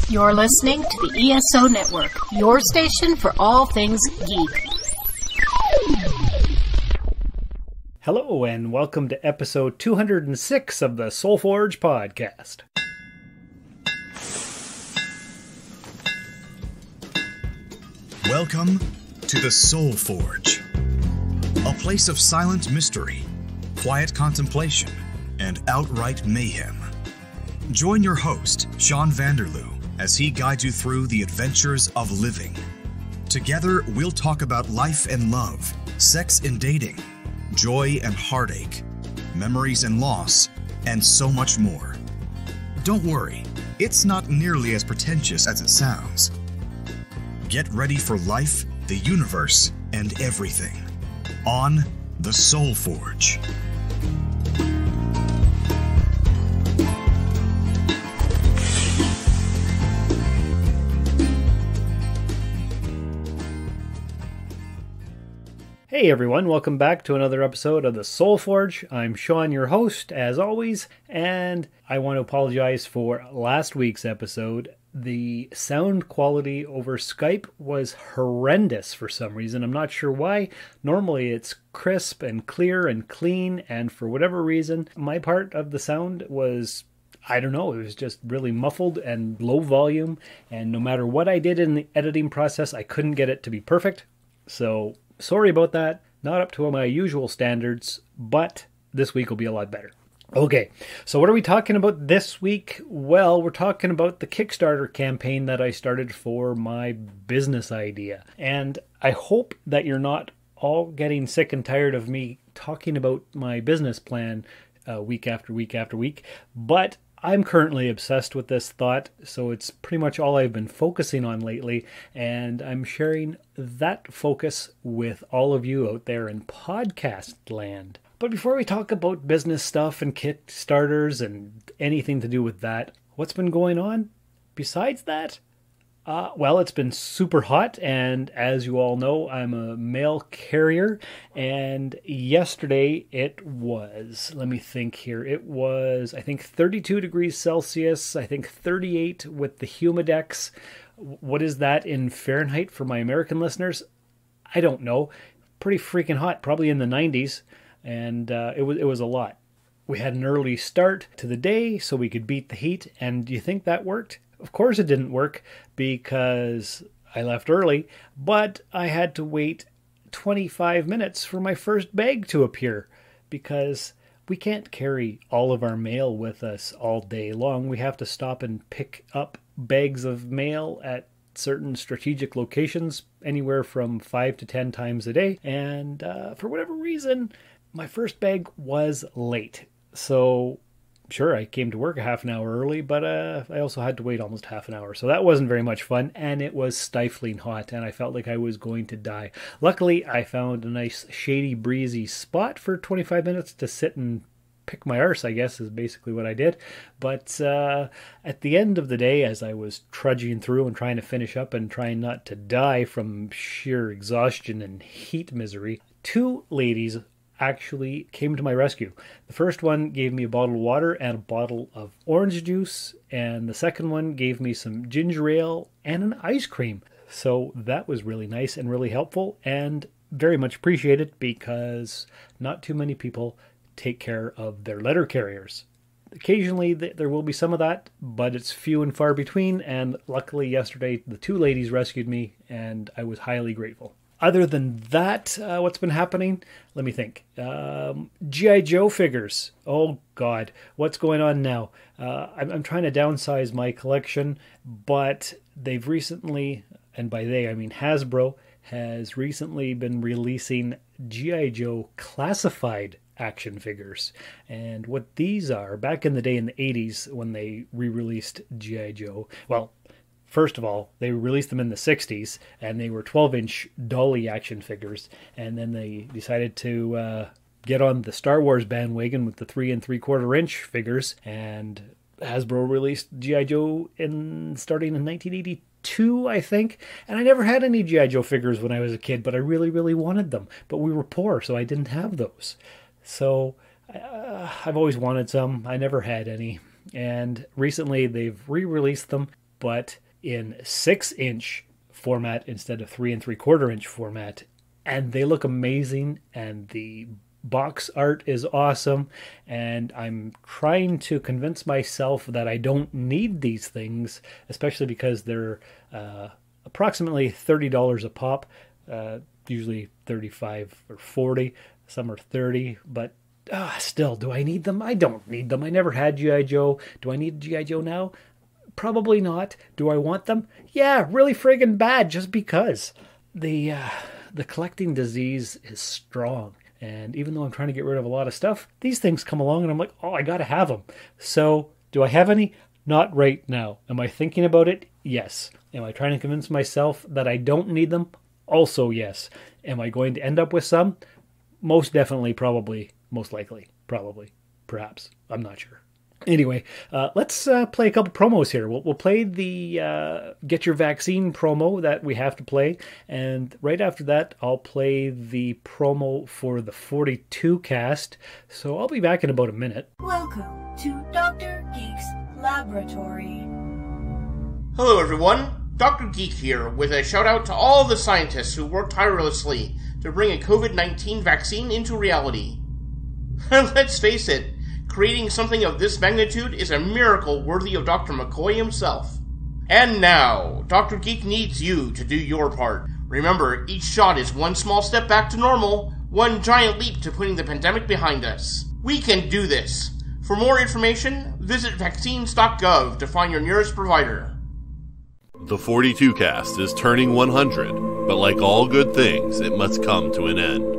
You're listening to the ESO Network, your station for all things geek. Hello and welcome to episode 206 of the Soul Forge podcast. Welcome to the Soul Forge, a place of silent mystery, quiet contemplation, and outright mayhem. Join your host, Sean Vanderloo, as he guides you through the adventures of living. Together, we'll talk about life and love, sex and dating, joy and heartache, memories and loss, and so much more. Don't worry, it's not nearly as pretentious as it sounds. Get ready for life, the universe, and everything on the Soul Forge. Hey everyone, welcome back to another episode of the Soul Forge. I'm Sean, your host, as always, and I want to apologize for last week's episode. The sound quality over Skype was horrendous for some reason. I'm not sure why. Normally it's crisp and clear and clean, and for whatever reason, my part of the sound was, I don't know, it was just really muffled and low volume, and no matter what I did in the editing process, I couldn't get it to be perfect. So sorry about that. Not up to my usual standards, but this week will be a lot better. Okay, so what are we talking about this week? Well, we're talking about the Kickstarter campaign that I started for my business idea. And I hope that you're not all getting sick and tired of me talking about my business plan week after week after week, but I'm currently obsessed with this thought, so it's pretty much all I've been focusing on lately, and I'm sharing that focus with all of you out there in podcast land. But before we talk about business stuff and Kickstarters and anything to do with that, what's been going on besides that? Well, it's been super hot, and as you all know, I'm a mail carrier, and yesterday it was, let me think here, it was, I think, 32 degrees Celsius, I think 38 with the humidex. What is that in Fahrenheit for my American listeners? I don't know. Pretty freaking hot, probably in the 90s, and it was a lot. We had an early start to the day so we could beat the heat, and do you think that worked? Of course it didn't work because I left early, but I had to wait 25 minutes for my first bag to appear because we can't carry all of our mail with us all day long. We have to stop and pick up bags of mail at certain strategic locations, anywhere from 5 to 10 times a day. And for whatever reason, my first bag was late. So sure, I came to work a half an hour early, but I also had to wait almost half an hour. So that wasn't very much fun, and it was stifling hot, and I felt like I was going to die. Luckily, I found a nice shady, breezy spot for 25 minutes to sit and pick my arse, I guess, is basically what I did. But at the end of the day, as I was trudging through and trying to finish up and trying not to die from sheer exhaustion and heat misery, two ladies actually came to my rescue. The first one gave me a bottle of water and a bottle of orange juice, and the second one gave me some ginger ale and an ice cream. So that was really nice and really helpful and very much appreciated because not too many people take care of their letter carriers. Occasionally there will be some of that, but it's few and far between, and luckily yesterday the two ladies rescued me and I was highly grateful. Other than that, what's been happening? Let me think. G.I. Joe figures. Oh, God. What's going on now? I'm trying to downsize my collection, but they've recently, and by they I mean HASBRO, has recently been releasing G.I. Joe classified action figures. And what these are, back in the day in the 80s when they re-released G.I. Joe, well, first of all, they released them in the 60s, and they were 12-inch dolly action figures, and then they decided to get on the Star Wars bandwagon with the 3 3/4-inch figures, and Hasbro released G.I. Joe starting in 1982, I think, and I never had any G.I. Joe figures when I was a kid, but I really, really wanted them, but we were poor, so I didn't have those. So I've always wanted some. I never had any, and recently they've re-released them but in 6-inch format instead of 3 3/4-inch format. And they look amazing, and the box art is awesome, and I'm trying to convince myself that I don't need these things, especially because they're approximately $30 a pop, usually 35 or 40, some are 30, but still, do I need them? I don't need them. I never had G.I. Joe. Do I need G.I. Joe now? Probably not. Do I want them? Yeah, really friggin' bad, just because. The collecting disease is strong. And even though I'm trying to get rid of a lot of stuff, these things come along and I'm like, oh, I gotta have them. So, do I have any? Not right now. Am I thinking about it? Yes. Am I trying to convince myself that I don't need them? Also, yes. Am I going to end up with some? Most definitely, probably, most likely, probably, perhaps. I'm not sure. Anyway, let's play a couple promos here. We'll play the Get Your Vaccine promo that we have to play. And right after that, I'll play the promo for the 42 cast. So I'll be back in about a minute. Welcome to Dr. Geek's Laboratory. Hello everyone, Dr. Geek here with a shout out to all the scientists who worked tirelessly to bring a COVID-19 vaccine into reality. Let's face it, creating something of this magnitude is a miracle worthy of Dr. McCoy himself. And now, Dr. Geek needs you to do your part. Remember, each shot is one small step back to normal, one giant leap to putting the pandemic behind us. We can do this. For more information, visit vaccines.gov to find your nearest provider. The 42 cast is turning 100, but like all good things, it must come to an end.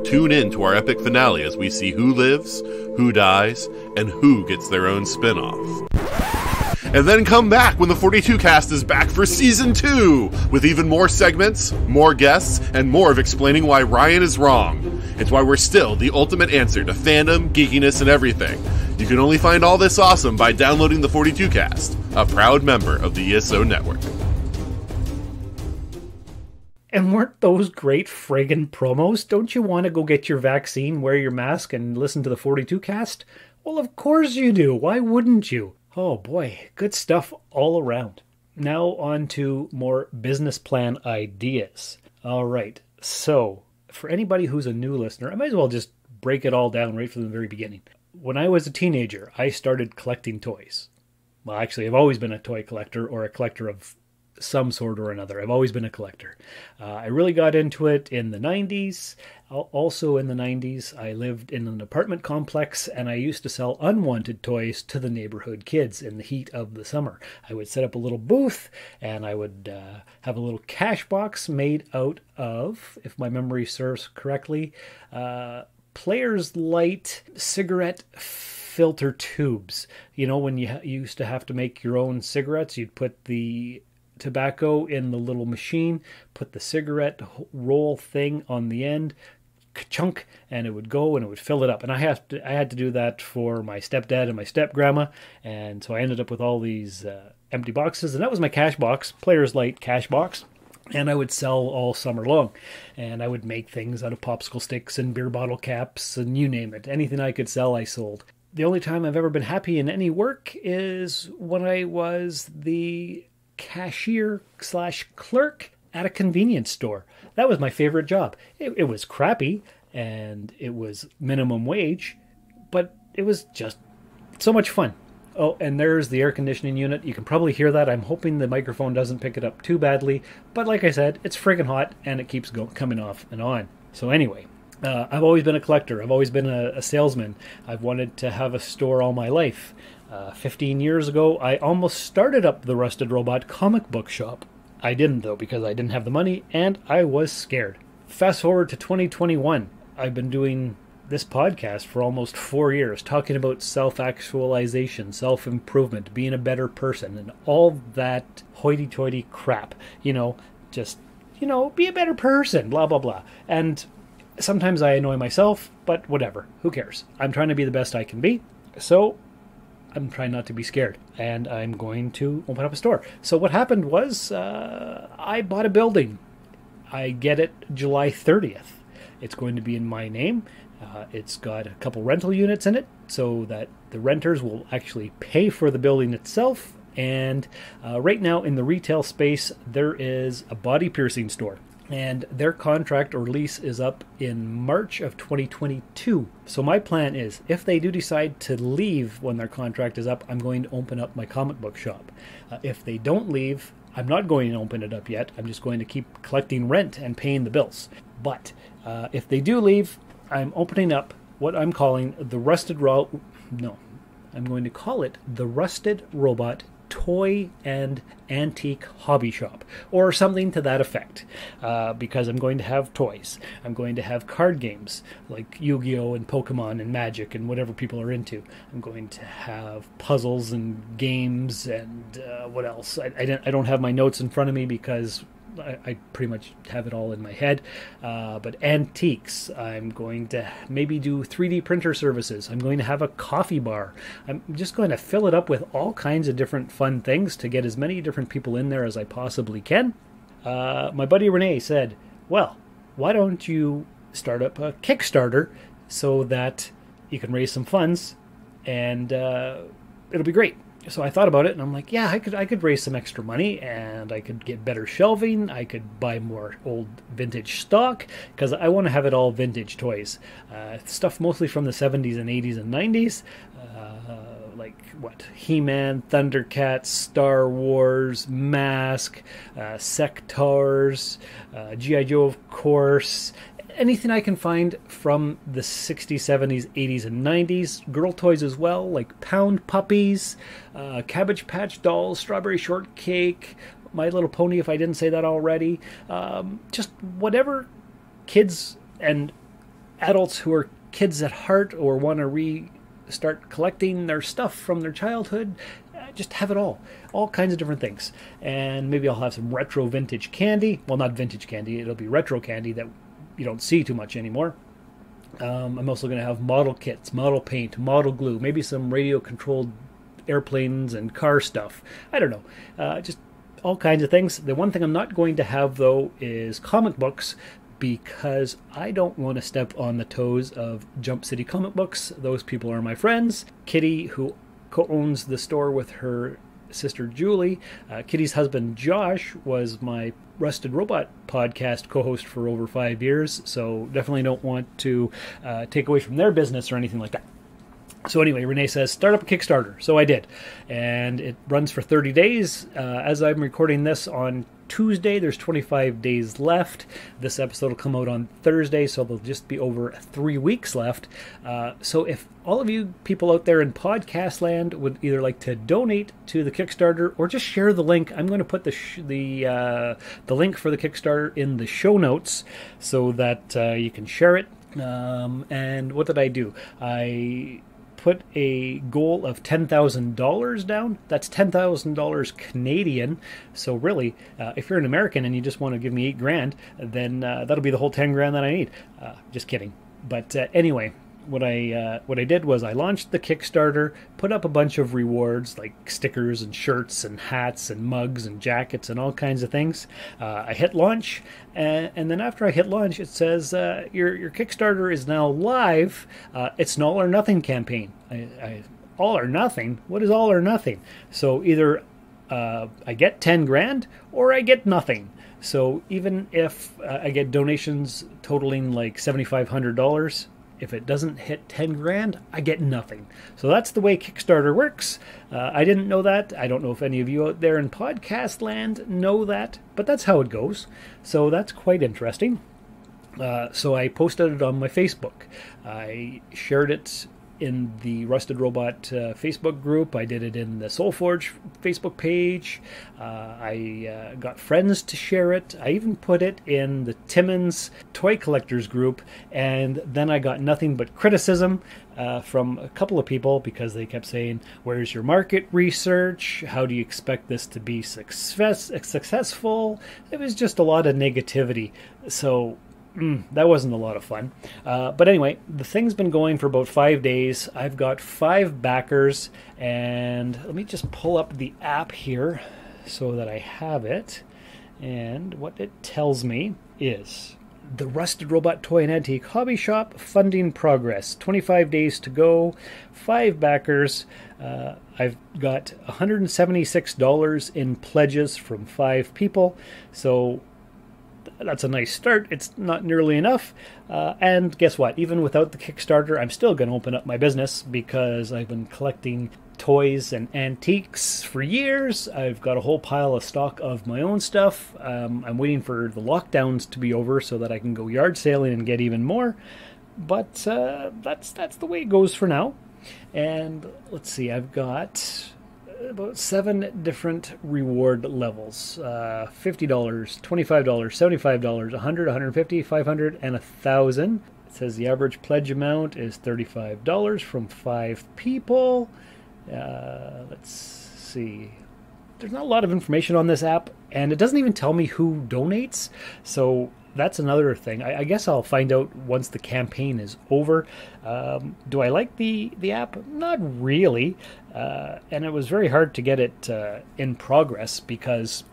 Tune in to our epic finale as we see who lives, who dies, and who gets their own spin-off. And then come back when the 42 cast is back for Season 2, with even more segments, more guests, and more of explaining why Ryan is wrong. It's why we're still the ultimate answer to fandom, geekiness, and everything. You can only find all this awesome by downloading the 42 cast, a proud member of the ESO Network. And weren't those great friggin' promos? Don't you want to go get your vaccine, wear your mask, and listen to the 42 cast? Well, of course you do. Why wouldn't you? Oh boy, good stuff all around. Now on to more business plan ideas. All right, so for anybody who's a new listener, I might as well just break it all down right from the very beginning. When I was a teenager, I started collecting toys. Well, actually, I've always been a toy collector, or a collector of some sort or another. I've always been a collector. I really got into it in the 90s. Also in the 90s, I lived in an apartment complex, and I used to sell unwanted toys to the neighborhood kids in the heat of the summer. I would set up a little booth, and I would have a little cash box made out of, if my memory serves correctly, Player's Light cigarette filter tubes. You know, when you used to have to make your own cigarettes, you'd put the tobacco in the little machine, put the cigarette roll thing on the end, chunk, and it would go and it would fill it up. And I had to do that for my stepdad and my stepgrandma, and so I ended up with all these empty boxes, and that was my cash box, Player's Light cash box. And I would sell all summer long. And I would make things out of popsicle sticks and beer bottle caps and you name it. Anything I could sell, I sold. The only time I've ever been happy in any work is when I was the cashier/clerk at a convenience store. That was my favorite job. It was crappy and it was minimum wage, but it was just so much fun. Oh, and there's the air conditioning unit. You can probably hear that. I'm hoping the microphone doesn't pick it up too badly. But like I said, it's friggin' hot, and it keeps coming off and on. So anyway, I've always been a collector. I've always been a salesman. I've wanted to have a store all my life. 15 years ago, I almost started up the Rusted Robot comic book shop. I didn't, though, because I didn't have the money, and I was scared. Fast forward to 2021. I've been doing this podcast for almost 4 years, talking about self-actualization, self-improvement, being a better person, and all that hoity-toity crap. You know, just, be a better person, blah, blah, blah. And sometimes I annoy myself, but whatever. Who cares? I'm trying to be the best I can be, so I'm trying not to be scared. And I'm going to open up a store. So what happened was I bought a building. I get it July 30th. It's going to be in my name. It's got a couple rental units in it so that the renters will actually pay for the building itself, And right now in the retail space, there is a body piercing store. And their contract or lease is up in March of 2022. So my plan is, if they do decide to leave when their contract is up, I'm going to open up my comic book shop. If they don't leave, I'm not going to open it up yet. I'm just going to keep collecting rent and paying the bills. But if they do leave, I'm opening up what I'm calling the I'm going to call it the Rusted Robot Toy and Antique Hobby Shop, or something to that effect, because I'm going to have toys. I'm going to have card games like Yu-Gi-Oh! And Pokemon and Magic and whatever people are into. I'm going to have puzzles and games and what else? I don't have my notes in front of me because I pretty much have it all in my head. But antiques, I'm going to maybe do 3D printer services. I'm going to have a coffee bar. I'm just going to fill it up with all kinds of different fun things to get as many different people in there as I possibly can. My buddy Renee said, well, why don't you start up a Kickstarter so that you can raise some funds and it'll be great. So I thought about it, and I'm like, yeah, I could raise some extra money, and I could get better shelving. I could buy more old vintage stock, because I want to have it all vintage toys. Stuff mostly from the 70s and 80s and 90s, like, He-Man, Thundercats, Star Wars, Mask, Sectars, G.I. Joe, of course. Anything I can find from the 60s, 70s, 80s, and 90s. Girl toys as well, like Pound Puppies, Cabbage Patch Dolls, Strawberry Shortcake, My Little Pony, if I didn't say that already. Just whatever kids and adults who are kids at heart or want to start collecting their stuff from their childhood, just have it all kinds of different things. And maybe I'll have some retro vintage candy. Well, not vintage candy, it'll be retro candy that you don't see too much anymore. I'm also going to have model kits, model paint, model glue, maybe some radio-controlled airplanes and car stuff. I don't know. Just all kinds of things. The one thing I'm not going to have, though, is comic books, because I don't want to step on the toes of Jump City Comic Books. Those people are my friends. Kitty, who co-owns the store with her sister Julie. Kitty's husband Josh was my Rusted Robot podcast co-host for over 5 years, so definitely don't want to take away from their business or anything like that. So anyway, Renee says, start up a Kickstarter. So I did. And it runs for 30 days. As I'm recording this on Tuesday, there's 25 days left. This episode will come out on Thursday, so there'll just be over 3 weeks left. So if all of you people out there in podcast land would either like to donate to the Kickstarter or just share the link, I'm going to put the link for the Kickstarter in the show notes so that you can share it. And what did I do? I put a goal of $10,000 down. That's $10,000 Canadian. So really, if you're an American and you just want to give me $8,000, then that'll be the whole $10,000 that I need. Just kidding. But anyway, what I did was I launched the Kickstarter, put up a bunch of rewards like stickers and shirts and hats and mugs and jackets and all kinds of things. I hit launch, and then after I hit launch, it says your Kickstarter is now live. It's an all or nothing campaign. All or nothing? What is all or nothing? So either I get $10,000 or I get nothing. So even if I get donations totaling like $7,500. If it doesn't hit $10,000, I get nothing. So that's the way Kickstarter works. I didn't know that. I don't know if any of you out there in podcast land know that, but that's how it goes. So that's quite interesting. So I posted it on my Facebook. I shared it in the Rusted Robot Facebook group. I did it in the SoulForge Facebook page. I got friends to share it. I even put it in the Timmins Toy Collectors group, and then I got nothing but criticism from a couple of people because they kept saying, where's your market research? How do you expect this to be successful? It was just a lot of negativity. So that wasn't a lot of fun. But anyway, the thing's been going for about 5 days. I've got 5 backers, and let me just pull up the app here so that I have it. And what it tells me is the Rusted Robot Toy and Antique Hobby Shop funding progress. 25 days to go, 5 backers. I've got $176 in pledges from 5 people, so that's a nice start. It's not nearly enough. And guess what? Even without the Kickstarter, I'm still going to open up my business because I've been collecting toys and antiques for years. I've got a whole pile of stock of my own stuff. I'm waiting for the lockdowns to be over so that I can go yard sailing and get even more. But that's the way it goes for now. And let's see, I've got about 7 different reward levels. $50, $25, $75, $100, $150, $500, and $1,000. It says the average pledge amount is $35 from 5 people. Let's see. There's not a lot of information on this app, and it doesn't even tell me who donates. So that's another thing. I guess I'll find out once the campaign is over. Do I like the app? Not really. And it was very hard to get it in progress because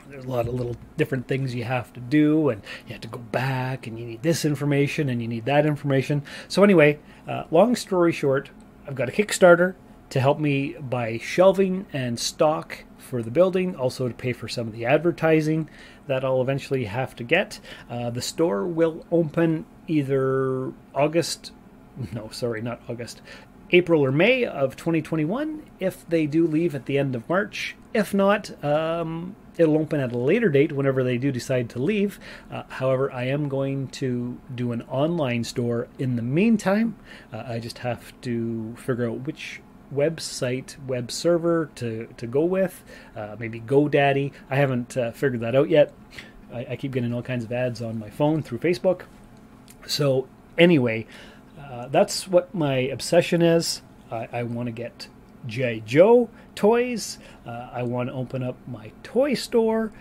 there's a lot of little different things you have to do, and you have to go back, and you need this information, and you need that information. So anyway, long story short, I've got a Kickstarter to help me buy shelving and stock for the building, also to pay for some of the advertising that I'll eventually have to get. The store will open either April or May of 2021 if they do leave at the end of March. If not, it'll open at a later date whenever they do decide to leave. However, I am going to do an online store in the meantime. I just have to figure out which web server to go with. Maybe GoDaddy. I haven't figured that out yet. I keep getting all kinds of ads on my phone through Facebook. So anyway, that's what my obsession is. I want to get G.I. Joe toys. I want to open up my toy store.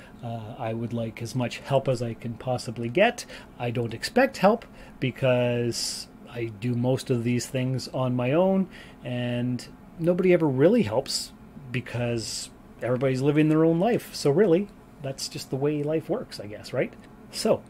I would like as much help as I can possibly get. I don't expect help because I do most of these things on my own, and nobody ever really helps because everybody's living their own life. So really, that's just the way life works, I guess, right? So,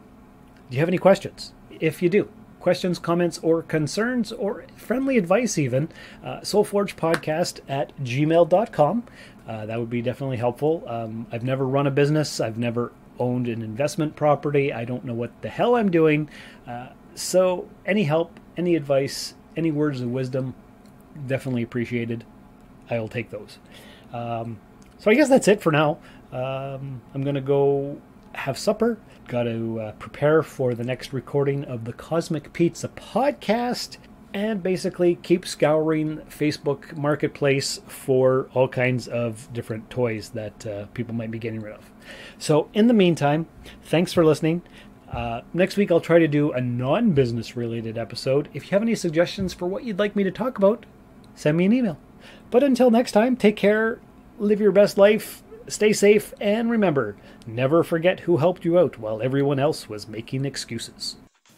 do you have any questions? If you do, questions, comments, or concerns, or friendly advice even, soulforgepodcast@gmail.com. That would be definitely helpful. I've never run a business. I've never owned an investment property. I don't know what the hell I'm doing. So any help, any advice, any words of wisdom, definitely appreciated. I'll take those. So I guess that's it for now. I'm going to go have supper. Got to prepare for the next recording of the Cosmic Pizza podcast, and basically keep scouring Facebook Marketplace for all kinds of different toys that people might be getting rid of. So in the meantime, thanks for listening. Next week I'll try to do a non-business related episode. If you have any suggestions for what you'd like me to talk about, send me an email. But until next time, take care, live your best life, stay safe, and remember, never forget who helped you out while everyone else was making excuses.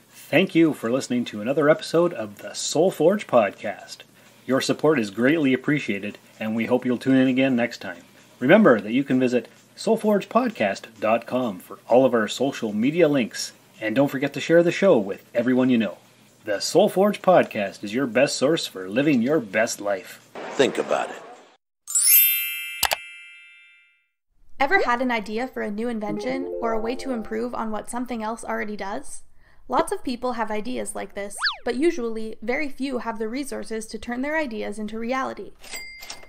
Thank you for listening to another episode of the Soul Forge podcast. Your support is greatly appreciated, and we hope you'll tune in again next time. Remember that you can visit soulforgepodcast.com for all of our social media links, and don't forget to share the show with everyone you know. The Soul Forge podcast is your best source for living your best life. Think about it. Ever had an idea for a new invention or a way to improve on what something else already does? Lots of people have ideas like this, but usually very few have the resources to turn their ideas into reality.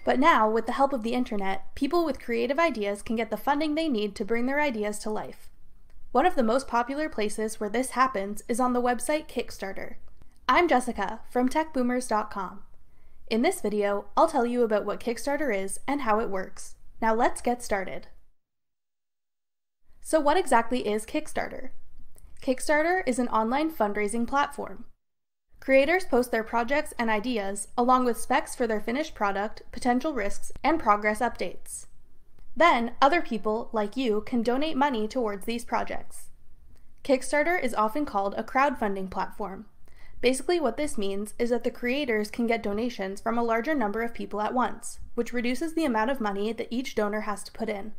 But now, with the help of the internet, people with creative ideas can get the funding they need to bring their ideas to life. One of the most popular places where this happens is on the website Kickstarter. I'm Jessica from techboomers.com. In this video, I'll tell you about what Kickstarter is and how it works. Now let's get started. So what exactly is Kickstarter? Kickstarter is an online fundraising platform. Creators post their projects and ideas, along with specs for their finished product, potential risks, and progress updates. Then, other people, like you, can donate money towards these projects. Kickstarter is often called a crowdfunding platform. Basically what this means is that the creators can get donations from a larger number of people at once, which reduces the amount of money that each donor has to put in.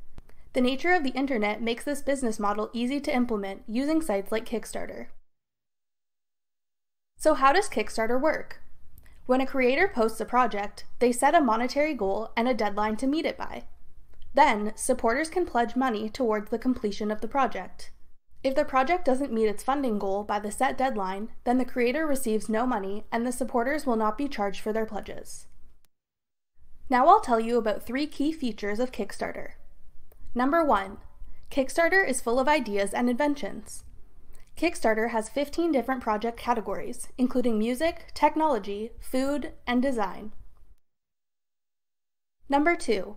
The nature of the internet makes this business model easy to implement using sites like Kickstarter. So how does Kickstarter work? When a creator posts a project, they set a monetary goal and a deadline to meet it by. Then, supporters can pledge money towards the completion of the project. If the project doesn't meet its funding goal by the set deadline, then the creator receives no money and the supporters will not be charged for their pledges. Now I'll tell you about 3 key features of Kickstarter. Number 1. Kickstarter is full of ideas and inventions. Kickstarter has 15 different project categories, including music, technology, food, and design. Number 2.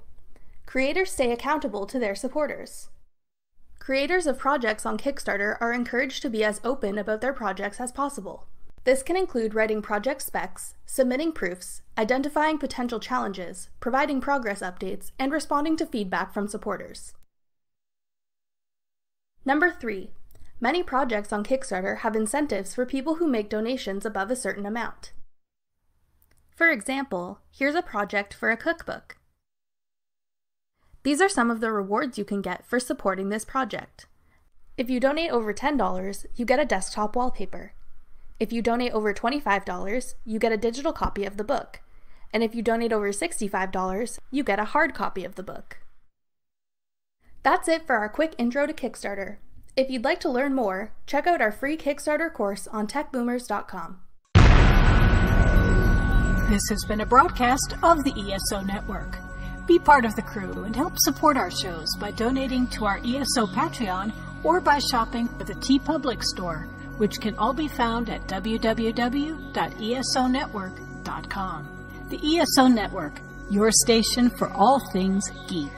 Creators stay accountable to their supporters. Creators of projects on Kickstarter are encouraged to be as open about their projects as possible. This can include writing project specs, submitting proofs, identifying potential challenges, providing progress updates, and responding to feedback from supporters. Number 3. Many projects on Kickstarter have incentives for people who make donations above a certain amount. For example, here's a project for a cookbook. These are some of the rewards you can get for supporting this project. If you donate over $10, you get a desktop wallpaper. If you donate over $25, you get a digital copy of the book. And if you donate over $65, you get a hard copy of the book. That's it for our quick intro to Kickstarter. If you'd like to learn more, check out our free Kickstarter course on techboomers.com. This has been a broadcast of the ESO Network. Be part of the crew and help support our shows by donating to our ESO Patreon or by shopping at the TeePublic store, which can all be found at www.esonetwork.com. The ESO Network, your station for all things geek.